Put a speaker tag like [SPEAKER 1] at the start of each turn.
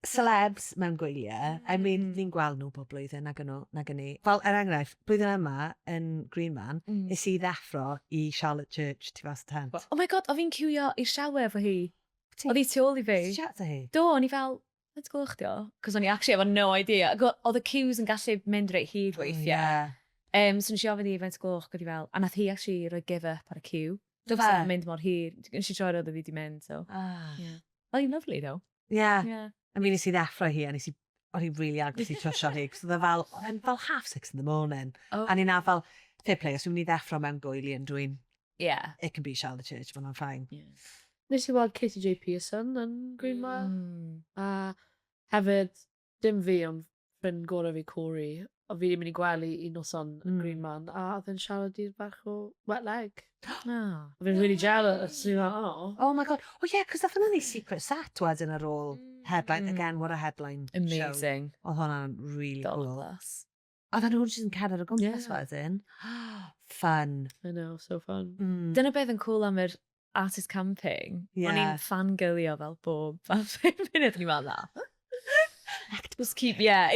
[SPEAKER 1] celebs mewn gwyliau. I mean, ni'n gweld nhw bob blwyddyn nag ni. Fel, er enghraifft, blwyddyn yma yn Green Man, is i ddeffro i Charlotte Church tu fas y tent.
[SPEAKER 2] Oh my god, o fi'n cywio i'r siawe efo hi. Oedd hi tu ôl i fi.
[SPEAKER 1] Chat hi?
[SPEAKER 2] Do, o'n i fel, let's go chdi o. Cos o'n i actually efo no idea. Oedd y queues yn gallu mynd reit hyd weithiau. So nes i ofyn i faint gloch, gyda fel, a nath hi actually roi give up ar y queue.
[SPEAKER 1] Do fe?
[SPEAKER 2] Mynd mor hir. Nes i troed oedd fi di mynd, so. Oedd hi'n lovely, though.
[SPEAKER 1] Yeah. I mean, nes i ddeffro hi, a o'n i really agos i trwsio hi, cos oedd fel 6:30 in the morning. A ni'n fel, fair play, os yw'n i ddeffro mewn gwyli yn dwi'n, it can be Charlotte Church, but I'm fine.
[SPEAKER 3] Nes i weld Katie J. Pearson yn Green Man. A hefyd, dim fi, ond ffrind gorau fi Corey. O fi ddim yn ei gwely un noson yn Green Man. A oedd yn siarad i'r bach o wet leg. O fi'n really jealous.
[SPEAKER 1] Oh my god. Oh yeah, cos dath hwnna'n ei secret set wedyn ar ôl headline. Again, what a headline.
[SPEAKER 2] Amazing.
[SPEAKER 1] Oedd hwnna'n really cool.
[SPEAKER 2] Douglas.
[SPEAKER 1] Oedd nhw'n just yn cedr o gwmpas wedyn. Fun.
[SPEAKER 3] I know, so fun.
[SPEAKER 2] Dyna beth yn cool am yr artist camping. O'n i'n fangirlio fel bob 5 munud o'n i'n meddwl na. Actors keep, yeah.